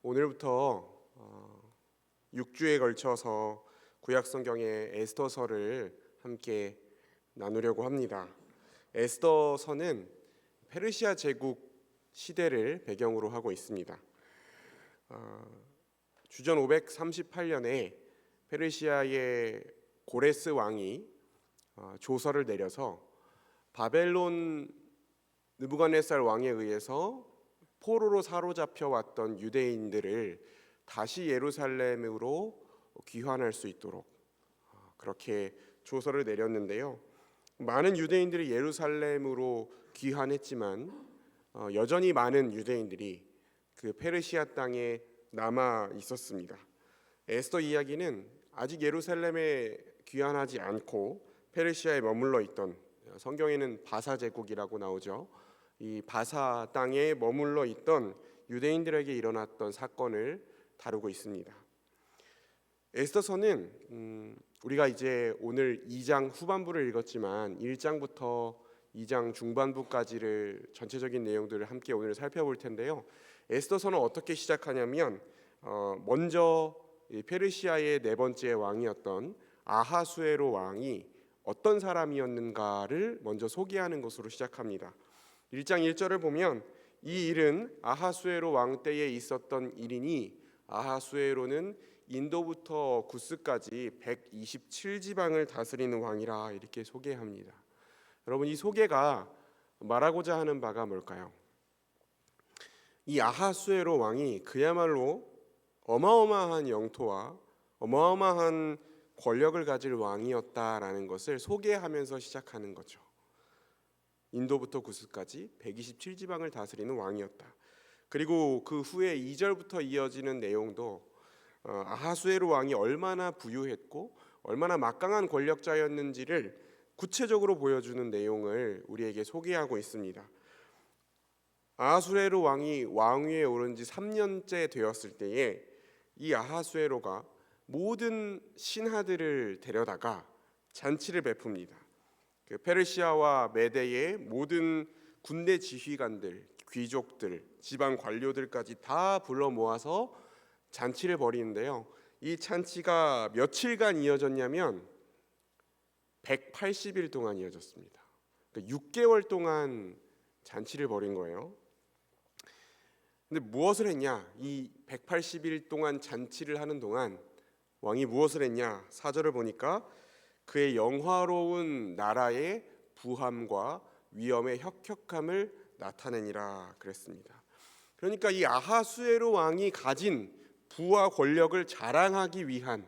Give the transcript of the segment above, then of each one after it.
오늘부터 6주에 걸쳐서 구약성경의 에스더서를 함께 나누려고 합니다. 에스더서는 페르시아 제국 시대를 배경으로 하고 있습니다. 주전 538년에 페르시아의 고레스 왕이 조서를 내려서 바벨론 느부갓네살 왕에 의해서 포로로 사로잡혀 왔던 유대인들을 다시 예루살렘으로 귀환할 수 있도록 그렇게 조서를 내렸는데요. 많은 유대인들이 예루살렘으로 귀환했지만 여전히 많은 유대인들이 그 페르시아 땅에 남아 있었습니다. 에스더 이야기는 아직 예루살렘에 귀환하지 않고 페르시아에 머물러 있던, 성경에는 바사 제국이라고 나오죠. 이 바사 땅에 머물러 있던 유대인들에게 일어났던 사건을 다루고 있습니다. 에스더서는 우리가 이제 오늘 2장 후반부를 읽었지만 1장부터 2장 중반부까지를 전체적인 내용들을 함께 오늘 살펴볼 텐데요. 에스더서는 어떻게 시작하냐면 먼저 페르시아의 네 번째 왕이었던 아하수에로 왕이 어떤 사람이었는가를 먼저 소개하는 것으로 시작합니다. 1장 1절을 보면 이 일은 아하수에로 왕 때에 있었던 일이니 아하수에로는 인도부터 구스까지 127지방을 다스리는 왕이라 이렇게 소개합니다. 여러분, 이 소개가 말하고자 하는 바가 뭘까요? 이 아하수에로 왕이 그야말로 어마어마한 영토와 어마어마한 권력을 가질 왕이었다라는 것을 소개하면서 시작하는 거죠. 인도부터 구스까지 127지방을 다스리는 왕이었다. 그리고 그 후에 2절부터 이어지는 내용도 아하수에로 왕이 얼마나 부유했고 얼마나 막강한 권력자였는지를 구체적으로 보여주는 내용을 우리에게 소개하고 있습니다. 아하수에로 왕이 왕위에 오른 지 3년째 되었을 때에 이 아하수에로가 모든 신하들을 데려다가 잔치를 베풉니다. 그 페르시아와 메대의 모든 군대 지휘관들, 귀족들, 지방 관료들까지 다 불러 모아서 잔치를 벌이는데요. 이 잔치가 며칠간 이어졌냐면 180일 동안 이어졌습니다. 그러니까 6개월 동안 잔치를 벌인 거예요. 근데 무엇을 했냐? 이 180일 동안 잔치를 하는 동안 왕이 무엇을 했냐? 4절을 보니까 그의 영화로운 나라의 부함과 위엄의 혁혁함을 나타내니라 그랬습니다. 그러니까 이 아하수에로 왕이 가진 부와 권력을 자랑하기 위한,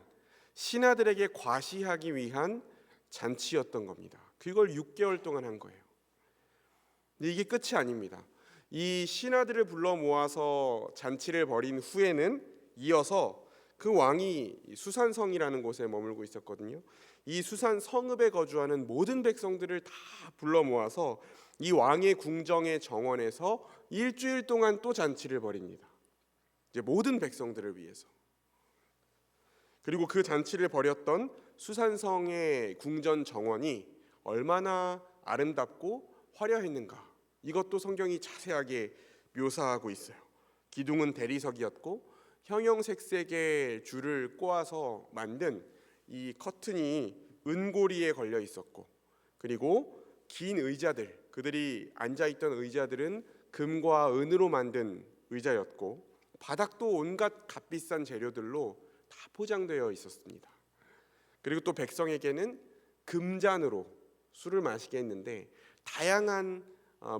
신하들에게 과시하기 위한 잔치였던 겁니다. 그걸 6개월 동안 한 거예요. 근데 이게 끝이 아닙니다. 이 신하들을 불러 모아서 잔치를 벌인 후에는 이어서 그 왕이 수산성이라는 곳에 머물고 있었거든요. 이 수산 성읍에 거주하는 모든 백성들을 다 불러 모아서 이 왕의 궁정의 정원에서 일주일 동안 또 잔치를 벌입니다. 이제 모든 백성들을 위해서. 그리고 그 잔치를 벌였던 수산성의 궁전 정원이 얼마나 아름답고 화려했는가, 이것도 성경이 자세하게 묘사하고 있어요. 기둥은 대리석이었고 형형색색의 줄을 꼬아서 만든 이 커튼이 은고리에 걸려 있었고, 그리고 긴 의자들, 그들이 앉아있던 의자들은 금과 은으로 만든 의자였고, 바닥도 온갖 값비싼 재료들로 다 포장되어 있었습니다. 그리고 또 백성에게는 금잔으로 술을 마시게 했는데 다양한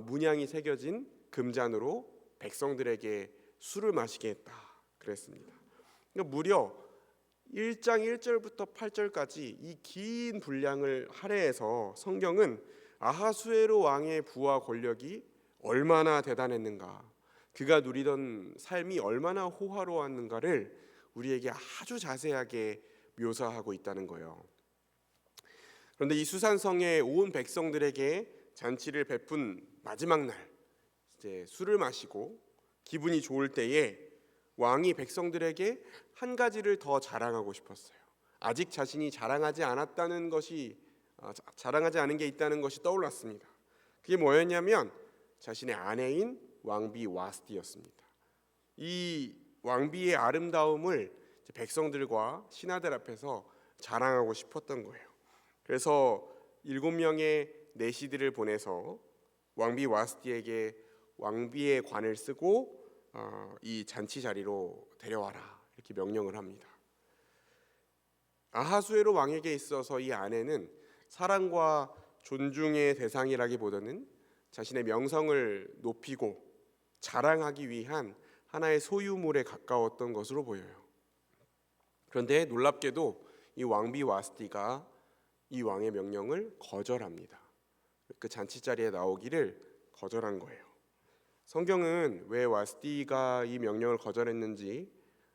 문양이 새겨진 금잔으로 백성들에게 술을 마시게 했다 그랬습니다. 그러니까 무려 1장 1절부터 8절까지 이 긴 분량을 할애해서 성경은 아하수에로 왕의 부와 권력이 얼마나 대단했는가, 그가 누리던 삶이 얼마나 호화로웠는가를 우리에게 아주 자세하게 묘사하고 있다는 거예요. 그런데 이 수산성의 온 백성들에게 잔치를 베푼 마지막 날, 이제 술을 마시고 기분이 좋을 때에 왕이 백성들에게 한 가지를 더 자랑하고 싶었어요. 아직 자신이 자랑하지 않은 게 있다는 것이 떠올랐습니다. 그게 뭐였냐면 자신의 아내인 왕비 와스티였습니다. 이 왕비의 아름다움을 백성들과 신하들 앞에서 자랑하고 싶었던 거예요. 그래서 7명의 내시들을 보내서 왕비 와스티에게 왕비의 관을 쓰고 이 잔치 자리로 데려와라 이렇게 명령을 합니다. 아하수에로 왕에게 있어서 이 아내는 사랑과 존중의 대상이라기보다는 자신의 명성을 높이고 자랑하기 위한 하나의 소유물에 가까웠던 것으로 보여요. 그런데 놀랍게도 이 왕비 와스티가 이 왕의 명령을 거절합니다. 그 잔치 자리에 나오기를 거절한 거예요. 성경은 왜 와스티가 이 명령을 거절했는지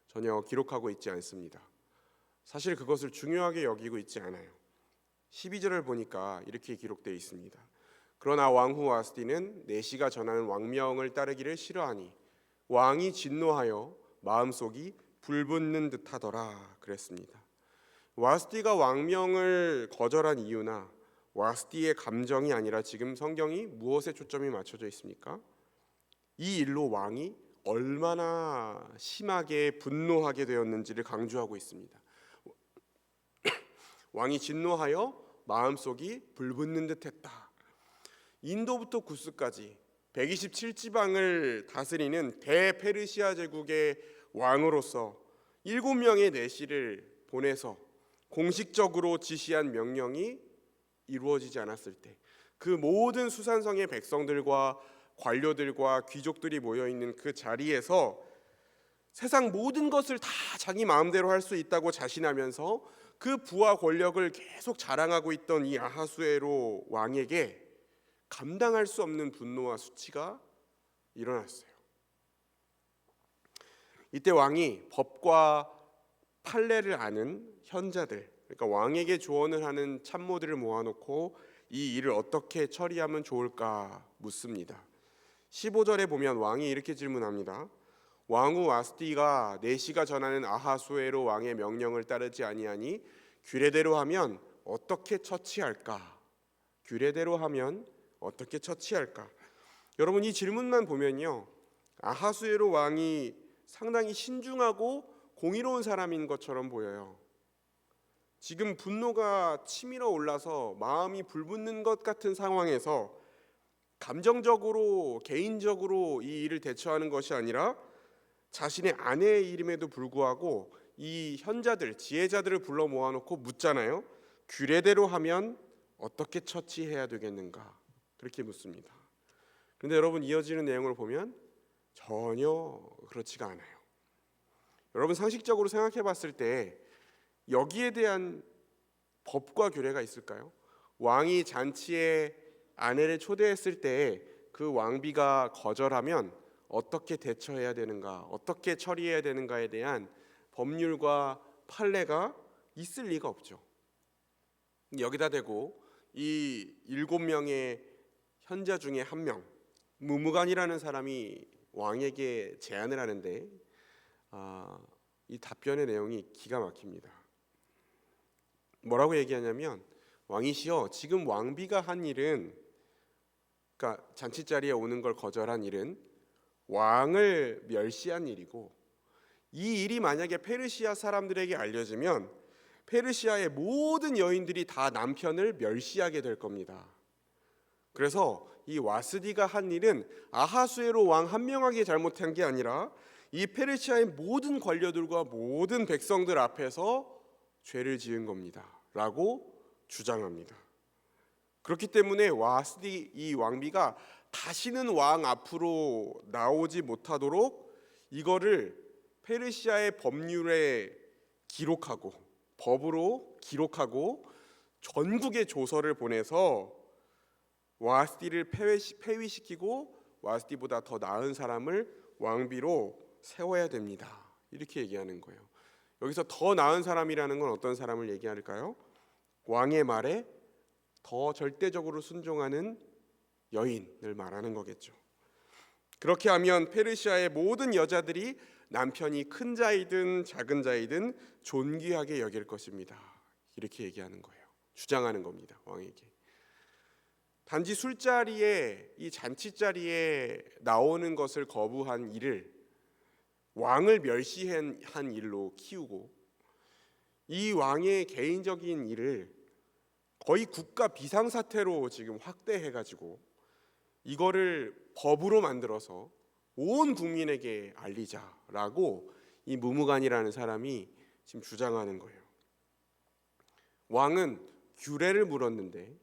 전혀 기록하고 있지 않습니다. 사실 그것을 중요하게 여기고 있지 않아요. 12절을 보니까 이렇게 기록되어 있습니다. 그러나 왕후 와스티는 내시가 전하는 왕명을 따르기를 싫어하니 왕이 진노하여 마음속이 불붙는 듯하더라 그랬습니다. 와스티가 왕명을 거절한 이유나 와스티의 감정이 아니라 지금 성경이 무엇에 초점이 맞춰져 있습니까? 이 일로 왕이 얼마나 심하게 분노하게 되었는지를 강조하고 있습니다. 왕이 진노하여 마음속이 불붙는 듯했다. 인도부터 구스까지 127지방을 다스리는 대페르시아 제국의 왕으로서 7명의 내시를 보내서 공식적으로 지시한 명령이 이루어지지 않았을 때 그 모든 수산성의 백성들과 관료들과 귀족들이 모여있는 그 자리에서 세상 모든 것을 다 자기 마음대로 할 수 있다고 자신하면서 그 부와 권력을 계속 자랑하고 있던 이 아하수에로 왕에게 감당할 수 없는 분노와 수치가 일어났어요. 이때 왕이 법과 판례를 아는 현자들, 그러니까 왕에게 조언을 하는 참모들을 모아놓고 이 일을 어떻게 처리하면 좋을까 묻습니다. 15절에 보면 왕이 이렇게 질문합니다. 왕후 와스티가 내시가 전하는 아하수에로 왕의 명령을 따르지 아니하니 규례대로 하면 어떻게 처치할까? 규례대로 하면 어떻게 처치할까? 여러분 이 질문만 보면요, 아하수에로 왕이 상당히 신중하고 공의로운 사람인 것처럼 보여요. 지금 분노가 치밀어 올라서 마음이 불붙는 것 같은 상황에서 감정적으로 개인적으로 이 일을 대처하는 것이 아니라 자신의 아내의 이름에도 불구하고 이 현자들, 지혜자들을 불러 모아놓고 묻잖아요. 규례대로 하면 어떻게 처치해야 되겠는가? 그렇게 묻습니다. 그런데 여러분 이어지는 내용을 보면 전혀 그렇지가 않아요. 여러분 상식적으로 생각해 봤을 때 여기에 대한 법과 규례가 있을까요? 왕이 잔치에 아내를 초대했을 때 그 왕비가 거절하면 어떻게 대처해야 되는가, 어떻게 처리해야 되는가에 대한 법률과 판례가 있을 리가 없죠. 여기다 대고 이 7명의 현자 중에 한 명, 무무간이라는 사람이 왕에게 제안을 하는데 이 답변의 내용이 기가 막힙니다. 뭐라고 얘기하냐면 왕이시여, 지금 왕비가 한 일은, 그러니까 잔치 자리에 오는 걸 거절한 일은 왕을 멸시한 일이고, 이 일이 만약에 페르시아 사람들에게 알려지면 페르시아의 모든 여인들이 다 남편을 멸시하게 될 겁니다. 그래서 이 와스디가 한 일은 아하수에로 왕 한 명에게 잘못한 게 아니라 이 페르시아의 모든 관료들과 모든 백성들 앞에서 죄를 지은 겁니다 라고 주장합니다. 그렇기 때문에 와스디 이 왕비가 다시는 왕 앞으로 나오지 못하도록 이거를 페르시아의 법률에 기록하고 법으로 기록하고 전국에 조서를 보내서 와스디를 폐위시키고 와스디보다 더 나은 사람을 왕비로 세워야 됩니다. 이렇게 얘기하는 거예요. 여기서 더 나은 사람이라는 건 어떤 사람을 얘기할까요? 왕의 말에 더 절대적으로 순종하는 여인을 말하는 거겠죠. 그렇게 하면 페르시아의 모든 여자들이 남편이 큰 자이든 작은 자이든 존귀하게 여길 것입니다. 이렇게 얘기하는 거예요. 주장하는 겁니다. 왕에게. 단지 술자리에, 이 잔치자리에 나오는 것을 거부한 이를 왕을 멸시한 일로 키우고 이 왕의 개인적인 일을 거의 국가 비상사태로 지금 확대해가지고 이거를 법으로 만들어서 온 국민에게 알리자라고 이 무무간이라는 사람이 지금 주장하는 거예요. 왕은 규례를 물었는데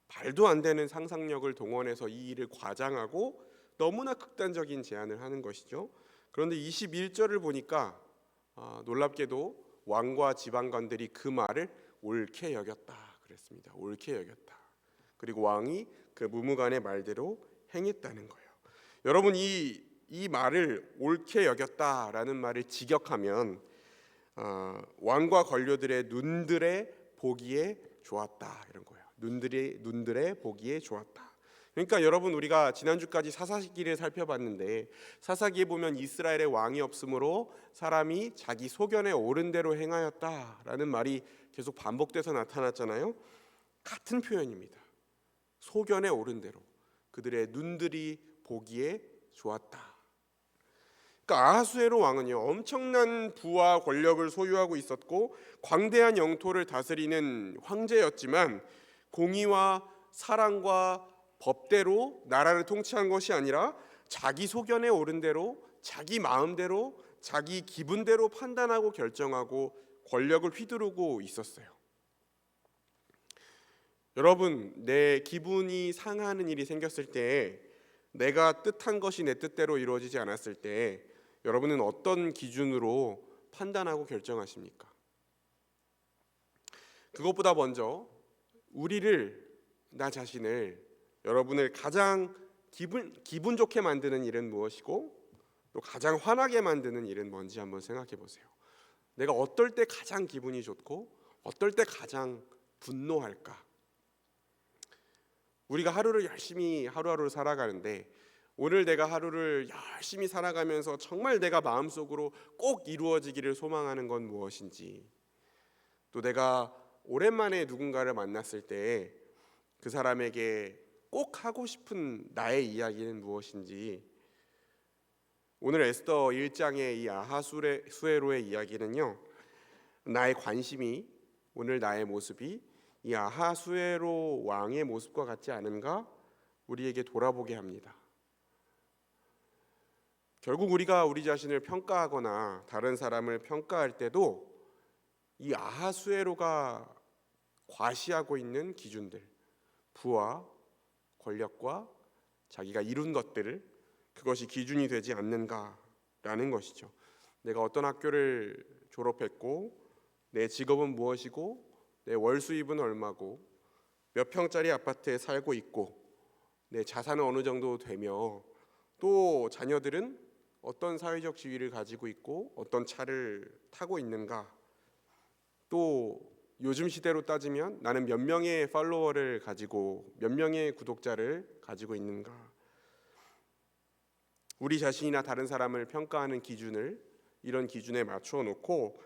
말도 안 되는 상상력을 동원해서 이 일을 과장하고 너무나 극단적인 제안을 하는 것이죠. 그런데 21절을 보니까 놀랍게도 왕과 지방관들이 그 말을 옳게 여겼다 그랬습니다. 옳게 여겼다. 그리고 왕이 그 무무간의 말대로 행했다는 거예요. 여러분 이 말을 옳게 여겼다라는 말을 직역하면 왕과 관료들의 눈들의 보기에 좋았다 이런 거예요. 눈들의 보기에 좋았다. 그러니까 여러분 우리가 지난주까지 사사기를 살펴봤는데 사사기에 보면 이스라엘의 왕이 없으므로 사람이 자기 소견에 옳은 대로 행하였다라는 말이 계속 반복돼서 나타났잖아요. 같은 표현입니다. 소견에 옳은 대로 그들의 눈들이 보기에 좋았다. 그러니까 아하수에로 왕은요 엄청난 부와 권력을 소유하고 있었고 광대한 영토를 다스리는 황제였지만 공의와 사랑과 법대로 나라를 통치한 것이 아니라 자기 소견에 옳은 대로 자기 마음대로 자기 기분대로 판단하고 결정하고 권력을 휘두르고 있었어요. 여러분 내 기분이 상하는 일이 생겼을 때 내가 뜻한 것이 내 뜻대로 이루어지지 않았을 때 여러분은 어떤 기준으로 판단하고 결정하십니까? 그것보다 먼저 나 자신을 여러분을 가장 기분 좋게 만드는 일은 무엇이고 또 가장 화나게 만드는 일은 뭔지 한번 생각해 보세요. 내가 어떨 때 가장 기분이 좋고 어떨 때 가장 분노할까? 우리가 하루를 열심히 하루하루 살아가는데 오늘 내가 하루를 열심히 살아가면서 정말 내가 마음속으로 꼭 이루어지기를 소망하는 건 무엇인지, 또 내가 오랜만에 누군가를 만났을 때 그 사람에게 꼭 하고 싶은 나의 이야기는 무엇인지, 오늘 에스더 1장의 이 아하수에로의 이야기는요, 나의 관심이, 오늘 나의 모습이 이 아하수에로 왕의 모습과 같지 않은가 우리에게 돌아보게 합니다. 결국 우리가 우리 자신을 평가하거나 다른 사람을 평가할 때도 이 아하수에로가 과시하고 있는 기준들, 부와 권력과 자기가 이룬 것들, 그것이 기준이 되지 않는가라는 것이죠. 내가 어떤 학교를 졸업했고 내 직업은 무엇이고 내 월 수입은 얼마고 몇 평짜리 아파트에 살고 있고 내 자산은 어느 정도 되며 또 자녀들은 어떤 사회적 지위를 가지고 있고 어떤 차를 타고 있는가, 또 요즘 시대로 따지면 나는 몇 명의 팔로워를 가지고 몇 명의 구독자를 가지고 있는가, 우리 자신이나 다른 사람을 평가하는 기준을 이런 기준에 맞추어 놓고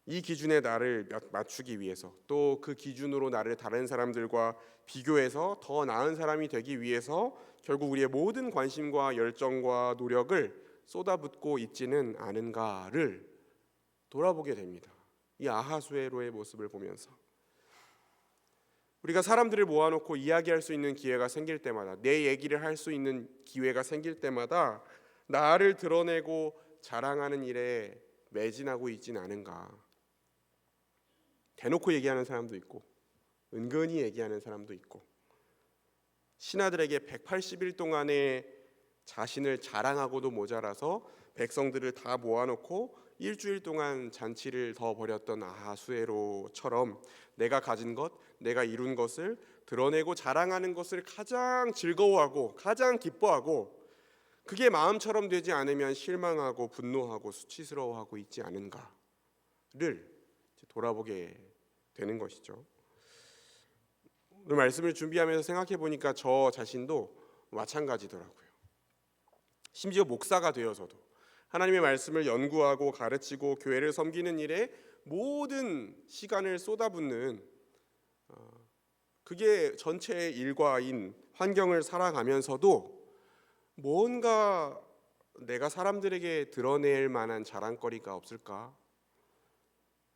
이 기준에 나를 맞추기 위해서, 또 그 기준으로 나를 다른 사람들과 비교해서 더 나은 사람이 되기 위해서 결국 우리의 모든 관심과 열정과 노력을 쏟아붓고 있지는 않은가를 돌아보게 됩니다. 이 아하수에로의 모습을 보면서 우리가 사람들을 모아놓고 이야기할 수 있는 기회가 생길 때마다, 내 얘기를 할 수 있는 기회가 생길 때마다 나를 드러내고 자랑하는 일에 매진하고 있진 않은가. 대놓고 얘기하는 사람도 있고 은근히 얘기하는 사람도 있고, 신하들에게 180일 동안의 자신을 자랑하고도 모자라서 백성들을 다 모아놓고 일주일 동안 잔치를 더 벌였던 아하수에로처럼 내가 가진 것, 내가 이룬 것을 드러내고 자랑하는 것을 가장 즐거워하고 가장 기뻐하고, 그게 마음처럼 되지 않으면 실망하고 분노하고 수치스러워하고 있지 않은가를 돌아보게 되는 것이죠. 오늘 말씀을 준비하면서 생각해 보니까 저 자신도 마찬가지더라고요. 심지어 목사가 되어서도 하나님의 말씀을 연구하고 가르치고 교회를 섬기는 일에 모든 시간을 쏟아붓는, 그게 전체의 일과인 환경을 살아가면서도 뭔가 내가 사람들에게 드러낼 만한 자랑거리가 없을까?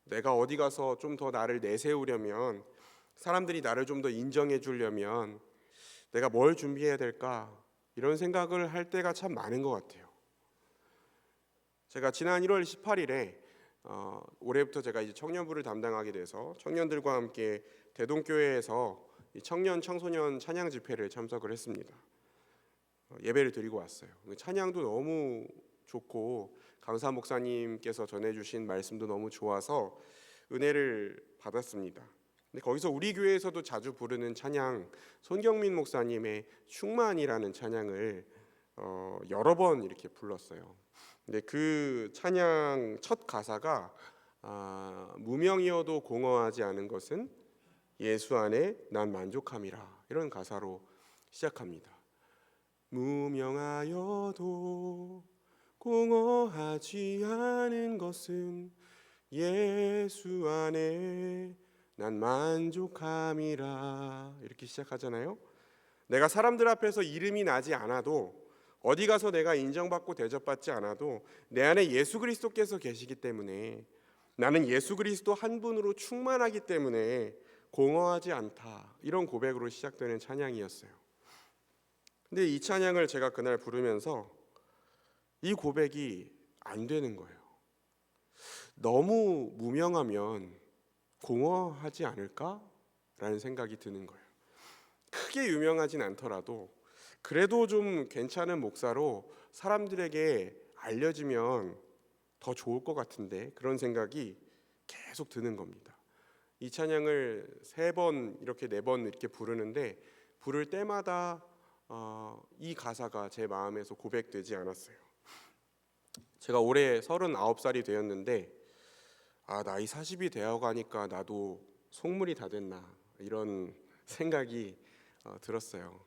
내가 어디 가서 좀 더 나를 내세우려면, 사람들이 나를 좀 더 인정해 주려면 내가 뭘 준비해야 될까? 이런 생각을 할 때가 참 많은 것 같아요. 제가 지난 1월 18일에 올해부터 제가 이제 청년부를 담당하게 돼서 청년들과 함께 대동교회에서 이 청년 청소년 찬양 집회를 참석을 했습니다. 예배를 드리고 왔어요. 찬양도 너무 좋고 강사 목사님께서 전해주신 말씀도 너무 좋아서 은혜를 받았습니다. 근데 거기서 우리 교회에서도 자주 부르는 찬양, 손경민 목사님의 충만이라는 찬양을 여러 번 이렇게 불렀어요. 근데 그 찬양 첫 가사가 무명이어도 공허하지 않은 것은 예수 안에 난 만족함이라, 이런 가사로 시작합니다. 무명하여도 공허하지 않은 것은 예수 안에 난 만족함이라, 이렇게 시작하잖아요. 내가 사람들 앞에서 이름이 나지 않아도, 어디 가서 내가 인정받고 대접받지 않아도 내 안에 예수 그리스도께서 계시기 때문에, 나는 예수 그리스도 한 분으로 충만하기 때문에 공허하지 않다, 이런 고백으로 시작되는 찬양이었어요. 근데 이 찬양을 제가 그날 부르면서 이 고백이 안 되는 거예요. 너무 무명하면 공허하지 않을까라는 생각이 드는 거예요. 크게 유명하진 않더라도 그래도 좀 괜찮은 목사로 사람들에게 알려지면 더 좋을 것 같은데, 그런 생각이 계속 드는 겁니다. 이 찬양을 3번 이렇게 4번 이렇게 부르는데, 부를 때마다 이 가사가 제 마음에서 고백되지 않았어요. 제가 올해 39살이 되었는데 나이 40이 되어가니까 나도 속물이 다 됐나, 이런 생각이 들었어요.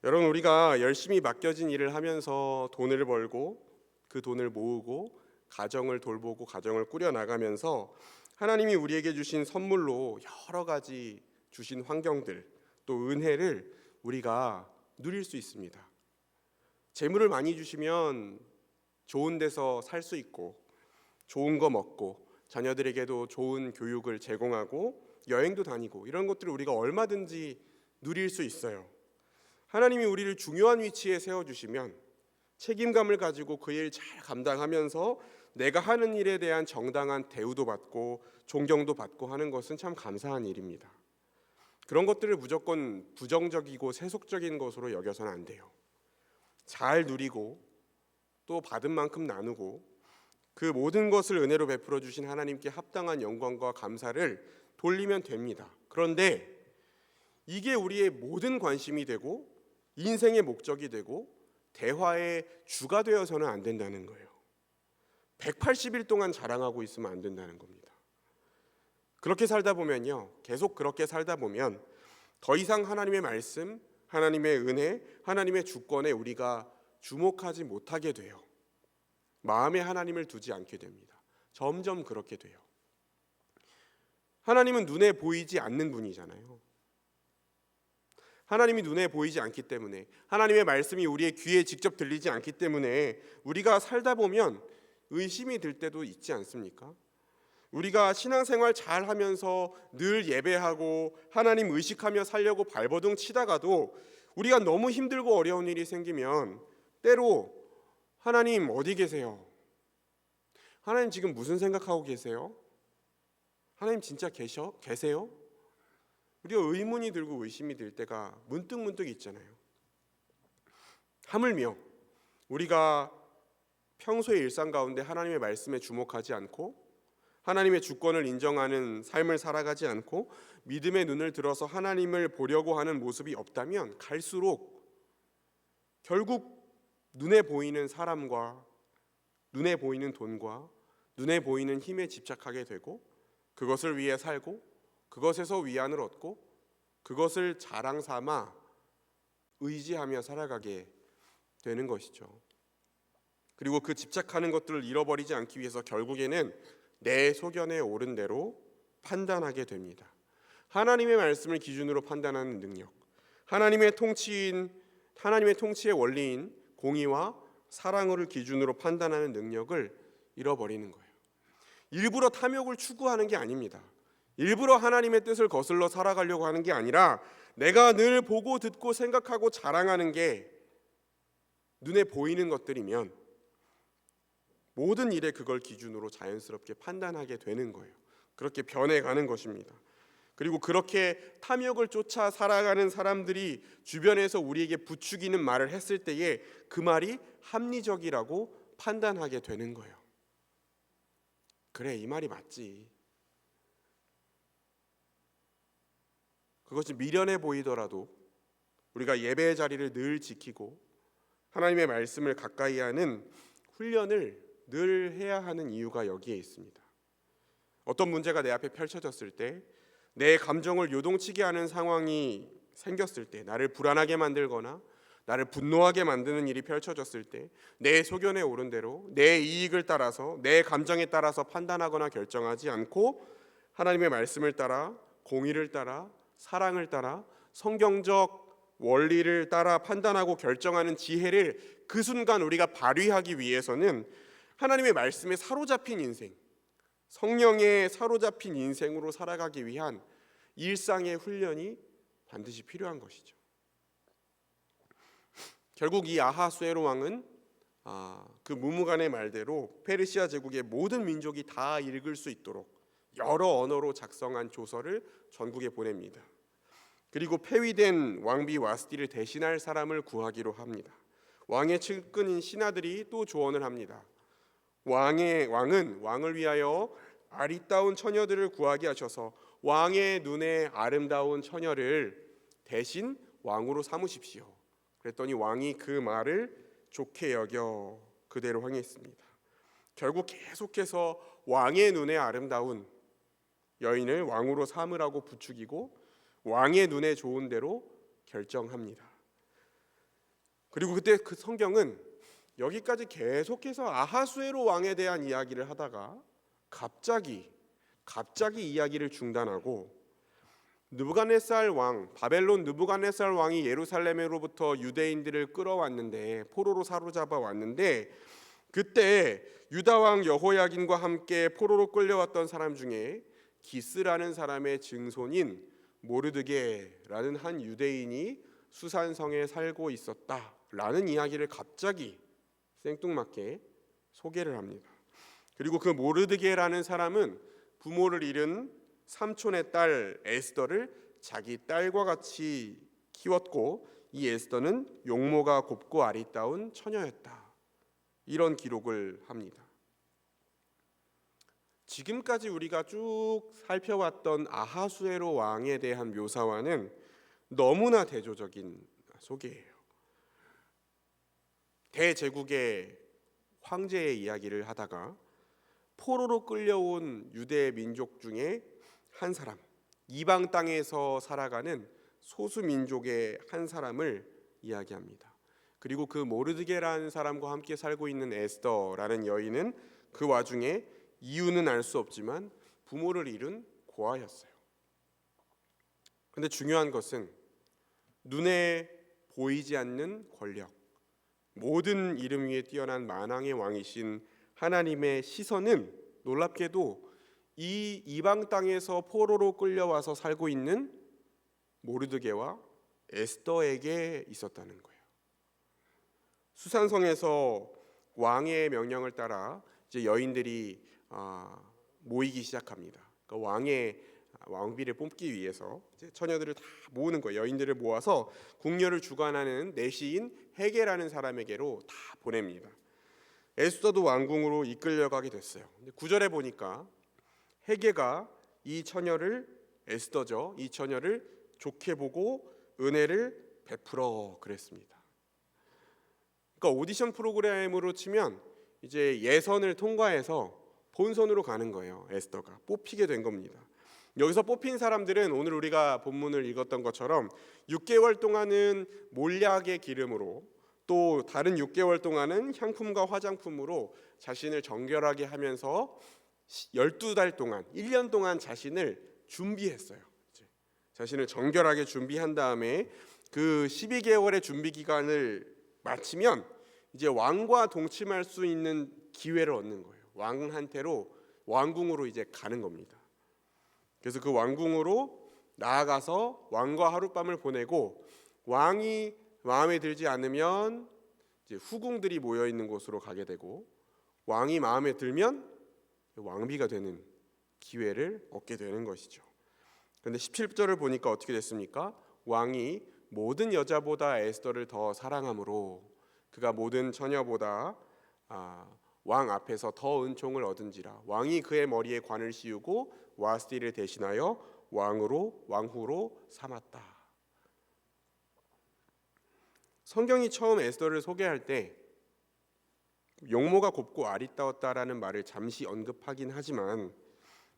여러분, 우리가 열심히 맡겨진 일을 하면서 돈을 벌고 그 돈을 모으고 가정을 돌보고 가정을 꾸려나가면서 하나님이 우리에게 주신 선물로 여러 가지 주신 환경들, 또 은혜를 우리가 누릴 수 있습니다. 재물을 많이 주시면 좋은 데서 살 수 있고, 좋은 거 먹고, 자녀들에게도 좋은 교육을 제공하고 여행도 다니고, 이런 것들을 우리가 얼마든지 누릴 수 있어요. 하나님이 우리를 중요한 위치에 세워주시면 책임감을 가지고 그 일 잘 감당하면서 내가 하는 일에 대한 정당한 대우도 받고 존경도 받고 하는 것은 참 감사한 일입니다. 그런 것들을 무조건 부정적이고 세속적인 것으로 여겨서는 안 돼요. 잘 누리고 또 받은 만큼 나누고, 그 모든 것을 은혜로 베풀어 주신 하나님께 합당한 영광과 감사를 돌리면 됩니다. 그런데 이게 우리의 모든 관심이 되고 인생의 목적이 되고 대화의 주가 되어서는 안 된다는 거예요. 180일 동안 자랑하고 있으면 안 된다는 겁니다. 그렇게 살다 보면요, 계속 그렇게 살다 보면 더 이상 하나님의 말씀, 하나님의 은혜, 하나님의 주권에 우리가 주목하지 못하게 돼요. 마음에 하나님을 두지 않게 됩니다. 점점 그렇게 돼요. 하나님은 눈에 보이지 않는 분이잖아요. 하나님이 눈에 보이지 않기 때문에, 하나님의 말씀이 우리의 귀에 직접 들리지 않기 때문에 우리가 살다 보면 의심이 들 때도 있지 않습니까? 우리가 신앙생활 잘 하면서 늘 예배하고 하나님 의식하며 살려고 발버둥 치다가도 우리가 너무 힘들고 어려운 일이 생기면 때로 하나님 어디 계세요? 하나님 지금 무슨 생각하고 계세요? 하나님 진짜 계세요? 우리가 의문이 들고 의심이 들 때가 문득 있잖아요. 하물며 우리가 평소의 일상 가운데 하나님의 말씀에 주목하지 않고 하나님의 주권을 인정하는 삶을 살아가지 않고 믿음의 눈을 들어서 하나님을 보려고 하는 모습이 없다면 갈수록 결국 눈에 보이는 사람과 눈에 보이는 돈과 눈에 보이는 힘에 집착하게 되고, 그것을 위해 살고 그것에서 위안을 얻고 그것을 자랑 삼아 의지하며 살아가게 되는 것이죠. 그리고 그 집착하는 것들을 잃어버리지 않기 위해서 결국에는 내 소견에 옳은 대로 판단하게 됩니다. 하나님의 말씀을 기준으로 판단하는 능력, 하나님의 통치의 원리인 공의와 사랑을 기준으로 판단하는 능력을 잃어버리는 거예요. 일부러 탐욕을 추구하는 게 아닙니다. 일부러 하나님의 뜻을 거슬러 살아가려고 하는 게 아니라 내가 늘 보고 듣고 생각하고 자랑하는 게 눈에 보이는 것들이면 모든 일에 그걸 기준으로 자연스럽게 판단하게 되는 거예요. 그렇게 변해가는 것입니다. 그리고 그렇게 탐욕을 쫓아 살아가는 사람들이 주변에서 우리에게 부추기는 말을 했을 때에 그 말이 합리적이라고 판단하게 되는 거예요. 그래, 이 말이 맞지. 그것이 미련해 보이더라도 우리가 예배의 자리를 늘 지키고 하나님의 말씀을 가까이 하는 훈련을 늘 해야 하는 이유가 여기에 있습니다. 어떤 문제가 내 앞에 펼쳐졌을 때, 내 감정을 요동치게 하는 상황이 생겼을 때, 나를 불안하게 만들거나 나를 분노하게 만드는 일이 펼쳐졌을 때, 내 소견에 오른 대로 내 이익을 따라서 내 감정에 따라서 판단하거나 결정하지 않고 하나님의 말씀을 따라, 공의를 따라, 사랑을 따라, 성경적 원리를 따라 판단하고 결정하는 지혜를 그 순간 우리가 발휘하기 위해서는 하나님의 말씀에 사로잡힌 인생, 성령에 사로잡힌 인생으로 살아가기 위한 일상의 훈련이 반드시 필요한 것이죠. 결국 이 아하수에로 왕은 그 무무간의 말대로 페르시아 제국의 모든 민족이 다 읽을 수 있도록 여러 언어로 작성한 조서를 전국에 보냅니다. 그리고 폐위된 왕비 와스디를 대신할 사람을 구하기로 합니다. 왕의 측근인 신하들이 또 조언을 합니다. 왕은 왕을 위하여 아리따운 처녀들을 구하게 하셔서 왕의 눈에 아름다운 처녀를 대신 왕으로 삼으십시오. 그랬더니 왕이 그 말을 좋게 여겨 그대로 행했습니다. 결국 계속해서 왕의 눈에 아름다운 여인을 왕으로 삼으라고 부추기고 왕의 눈에 좋은 대로 결정합니다. 그리고 그때 그 성경은 여기까지 계속해서 아하수에로 왕에 대한 이야기를 하다가 갑자기 이야기를 중단하고 느부갓네살 왕, 바벨론 느부갓네살 왕이 예루살렘으로부터 유대인들을 끌어왔는데, 포로로 사로잡아 왔는데, 그때 유다 왕 여호야긴과 함께 포로로 끌려왔던 사람 중에 기스라는 사람의 증손인 모르드게라는 한 유대인이 수산성에 살고 있었다라는 이야기를 갑자기 생뚱맞게 소개를 합니다. 그리고 그 모르드게라는 사람은 부모를 잃은 삼촌의 딸 에스더를 자기 딸과 같이 키웠고, 이 에스더는 용모가 곱고 아리따운 처녀였다. 이런 기록을 합니다. 지금까지 우리가 쭉 살펴왔던 아하수에로 왕에 대한 묘사와는 너무나 대조적인 소개예요. 대제국의 황제의 이야기를 하다가 포로로 끌려온 유대 민족 중에 한 사람, 이방 땅에서 살아가는 소수 민족의 한 사람을 이야기합니다. 그리고 그 모르드게라는 사람과 함께 살고 있는 에스더라는 여인은 그 와중에 이유는 알 수 없지만 부모를 잃은 고아였어요. 그런데 중요한 것은 눈에 보이지 않는 권력, 모든 이름 위에 뛰어난 만왕의 왕이신 하나님의 시선은 놀랍게도 이 이방 땅에서 포로로 끌려와서 살고 있는 모르드게와 에스더에게 있었다는 거예요. 수산성에서 왕의 명령을 따라 이제 여인들이 모이기 시작합니다. 그러니까 왕의 왕비를 뽑기 위해서 이제 처녀들을 다 모으는 거예요. 여인들을 모아서 궁녀를 주관하는 내시인 헤게라는 사람에게로 다 보냅니다. 에스더도 왕궁으로 이끌려가게 됐어요. 9절에 보니까 헤게가 이 처녀를, 에스더죠, 이 처녀를 좋게 보고 은혜를 베풀어 그랬습니다. 그러니까 오디션 프로그램으로 치면 이제 예선을 통과해서 본선으로 가는 거예요. 에스더가 뽑히게 된 겁니다. 여기서 뽑힌 사람들은 오늘 우리가 본문을 읽었던 것처럼 6개월 동안은 몰약의 기름으로, 또 다른 6개월 동안은 향품과 화장품으로 자신을 정결하게 하면서 12달 동안, 1년 동안 자신을 준비했어요. 자신을 정결하게 준비한 다음에 그 12개월의 준비 기간을 마치면 이제 왕과 동침할 수 있는 기회를 얻는 거예요. 왕한테로 왕궁으로 이제 가는 겁니다. 그래서 그 왕궁으로 나아가서 왕과 하룻밤을 보내고 왕이 마음에 들지 않으면 이제 후궁들이 모여 있는 곳으로 가게 되고 왕이 마음에 들면 왕비가 되는 기회를 얻게 되는 것이죠. 그런데 17절을 보니까 어떻게 됐습니까? 왕이 모든 여자보다 에스더를 더 사랑함으로 그가 모든 처녀보다 왕 앞에서 더 은총을 얻은지라 왕이 그의 머리에 관을 씌우고 와스티를 대신하여 왕후로 삼았다. 성경이 처음 에스더를 소개할 때 용모가 곱고 아리따웠다라는 말을 잠시 언급하긴 하지만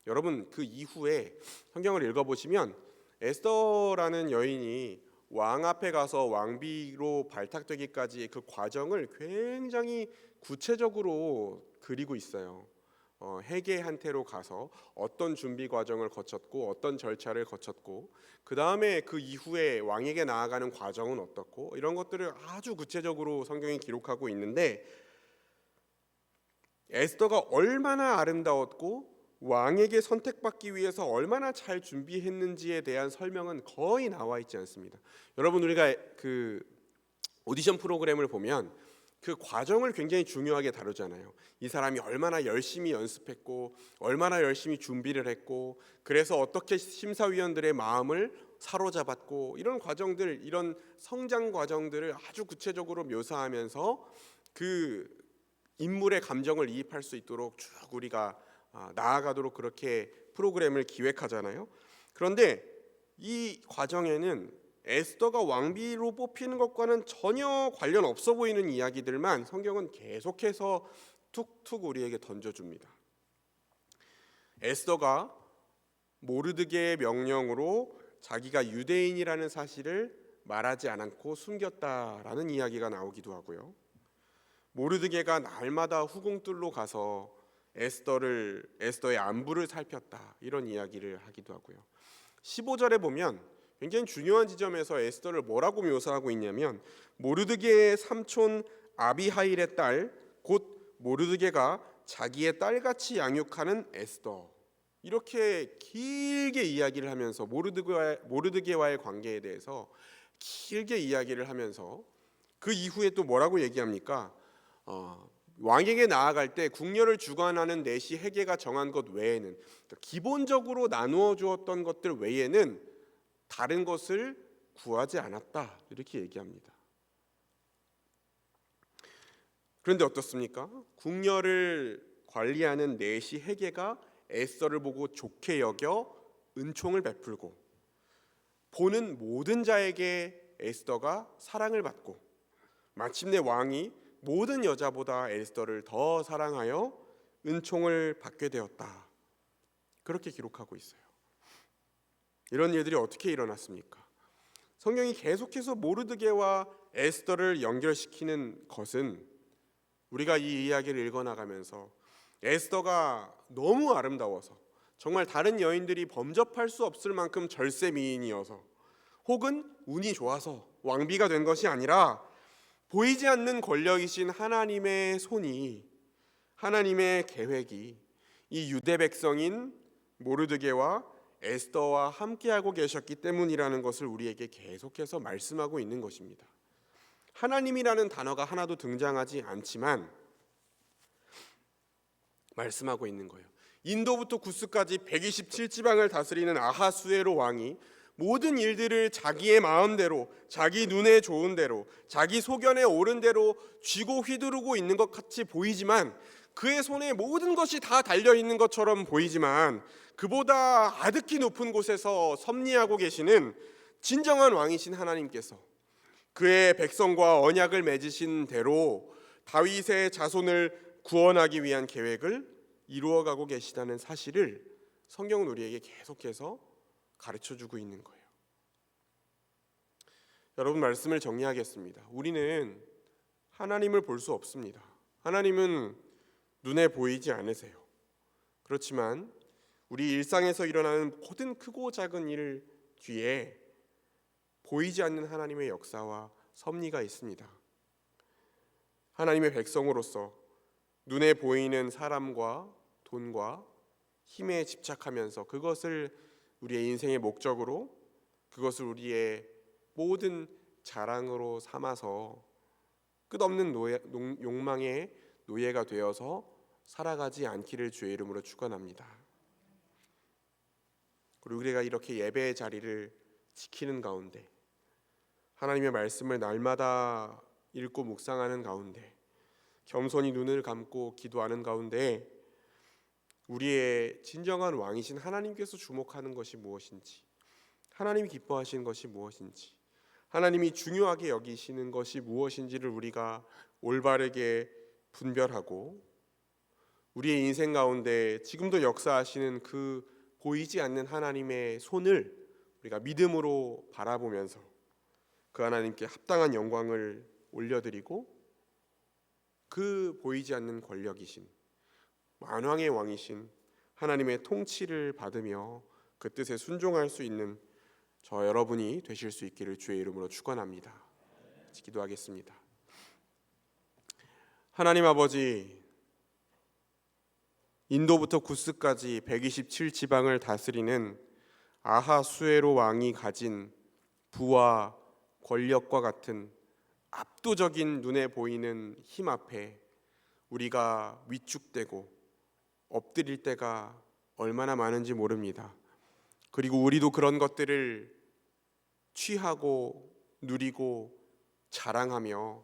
여러분 그 이후에 성경을 읽어보시면 에스더라는 여인이 왕 앞에 가서 왕비로 발탁되기까지의 그 과정을 굉장히 구체적으로 그리고 있어요. 해계한테로 가서 어떤 준비 과정을 거쳤고 어떤 절차를 거쳤고 그 다음에 그 이후에 왕에게 나아가는 과정은 어떻고 이런 것들을 아주 구체적으로 성경이 기록하고 있는데 에스더가 얼마나 아름다웠고 왕에게 선택받기 위해서 얼마나 잘 준비했는지에 대한 설명은 거의 나와 있지 않습니다. 여러분 우리가 그 오디션 프로그램을 보면 그 과정을 굉장히 중요하게 다루잖아요. 이 사람이 얼마나 열심히 연습했고 얼마나 열심히 준비를 했고 그래서 어떻게 심사위원들의 마음을 사로잡았고 이런 과정들, 이런 성장 과정들을 아주 구체적으로 묘사하면서 그 인물의 감정을 이입할 수 있도록 쭉 우리가 나아가도록 그렇게 프로그램을 기획하잖아요. 그런데 이 과정에는 에스더가 왕비로 뽑히는 것과는 전혀 관련 없어 보이는 이야기들만 성경은 계속해서 툭툭 우리에게 던져줍니다. 에스더가 모르드게의 명령으로 자기가 유대인이라는 사실을 말하지 않고 숨겼다라는 이야기가 나오기도 하고요. 모르드게가 날마다 후궁들로 가서 에스더의 안부를 살폈다 이런 이야기를 하기도 하고요. 15절에 보면 굉장히 중요한 지점에서 에스더를 뭐라고 묘사하고 있냐면 모르드게의 삼촌 아비하일의 딸 곧 모르드게가 자기의 딸같이 양육하는 에스더 이렇게 길게 이야기를 하면서 모르드게와의 관계에 대해서 길게 이야기를 하면서 그 이후에 또 뭐라고 얘기합니까? 왕에게 나아갈 때 궁녀를 주관하는 내시 해계가 정한 것 외에는 그러니까 기본적으로 나누어 주었던 것들 외에는 다른 것을 구하지 않았다 이렇게 얘기합니다. 그런데 어떻습니까? 궁녀를 관리하는 내시 해계가 에스더를 보고 좋게 여겨 은총을 베풀고 보는 모든 자에게 에스더가 사랑을 받고 마침내 왕이 모든 여자보다 에스더를 더 사랑하여 은총을 받게 되었다. 그렇게 기록하고 있어요. 이런 일들이 어떻게 일어났습니까? 성경이 계속해서 모르드게와 에스더를 연결시키는 것은 우리가 이 이야기를 읽어나가면서 에스더가 너무 아름다워서 정말 다른 여인들이 범접할 수 없을 만큼 절세 미인이어서 혹은 운이 좋아서 왕비가 된 것이 아니라 보이지 않는 권력이신 하나님의 손이 하나님의 계획이 이 유대 백성인 모르드게와 에스더와 함께하고 계셨기 때문이라는 것을 우리에게 계속해서 말씀하고 있는 것입니다. 하나님이라는 단어가 하나도 등장하지 않지만 말씀하고 있는 거예요. 인도부터 구스까지 127지방을 다스리는 아하수에로 왕이 모든 일들을 자기의 마음대로 자기 눈에 좋은 대로 자기 소견에 옳은 대로 쥐고 휘두르고 있는 것 같이 보이지만 그의 손에 모든 것이 다 달려있는 것처럼 보이지만 그보다 아득히 높은 곳에서 섭리하고 계시는 진정한 왕이신 하나님께서 그의 백성과 언약을 맺으신 대로 다윗의 자손을 구원하기 위한 계획을 이루어가고 계시다는 사실을 성경은 우리에게 계속해서 가르쳐주고 있는 거예요. 여러분 말씀을 정리하겠습니다. 우리는 하나님을 볼 수 없습니다. 하나님은 눈에 보이지 않으세요. 그렇지만 우리 일상에서 일어나는 모든 크고 작은 일 뒤에 보이지 않는 하나님의 역사와 섭리가 있습니다. 하나님의 백성으로서 눈에 보이는 사람과 돈과 힘에 집착하면서 그것을 우리의 인생의 목적으로, 그것을 우리의 모든 자랑으로 삼아서 끝없는 욕망의 노예가 되어서 살아가지 않기를 주의 이름으로 축원합니다. 그리고 우리가 이렇게 예배의 자리를 지키는 가운데, 하나님의 말씀을 날마다 읽고 묵상하는 가운데, 겸손히 눈을 감고 기도하는 가운데 우리의 진정한 왕이신 하나님께서 주목하는 것이 무엇인지, 하나님이 기뻐하시는 것이 무엇인지, 하나님이 중요하게 여기시는 것이 무엇인지를 우리가 올바르게 분별하고, 우리의 인생 가운데 지금도 역사하시는 그 보이지 않는 하나님의 손을 우리가 믿음으로 바라보면서 그 하나님께 합당한 영광을 올려드리고, 그 보이지 않는 권력이신 만왕의 왕이신 하나님의 통치를 받으며 그 뜻에 순종할 수 있는 저 여러분이 되실 수 있기를 주의 이름으로 축원합니다. 기도하겠습니다. 하나님 아버지, 인도부터 구스까지 127지방을 다스리는 아하수에로 왕이 가진 부와 권력과 같은 압도적인 눈에 보이는 힘 앞에 우리가 위축되고 엎드릴 때가 얼마나 많은지 모릅니다. 그리고 우리도 그런 것들을 취하고 누리고 자랑하며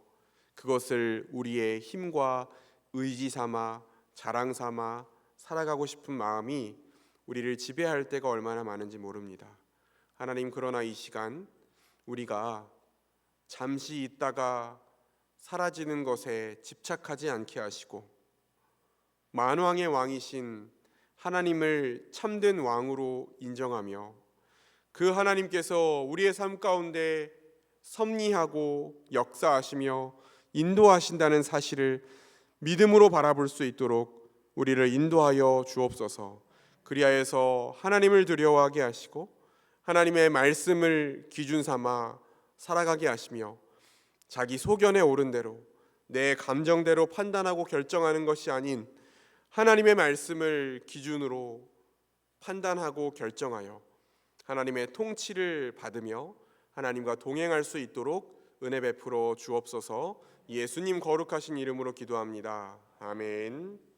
그것을 우리의 힘과 의지 삼아 자랑 삼아 살아가고 싶은 마음이 우리를 지배할 때가 얼마나 많은지 모릅니다. 하나님, 그러나 이 시간 우리가 잠시 있다가 사라지는 것에 집착하지 않게 하시고, 만왕의 왕이신 하나님을 참된 왕으로 인정하며 그 하나님께서 우리의 삶 가운데 섭리하고 역사하시며 인도하신다는 사실을 믿음으로 바라볼 수 있도록 우리를 인도하여 주옵소서. 그리하여서 하나님을 두려워하게 하시고 하나님의 말씀을 기준 삼아 살아가게 하시며, 자기 소견에 오른 대로 내 감정대로 판단하고 결정하는 것이 아닌 하나님의 말씀을 기준으로 판단하고 결정하여 하나님의 통치를 받으며 하나님과 동행할 수 있도록 은혜 베풀어 주옵소서. 예수님 거룩하신 이름으로 기도합니다. 아멘.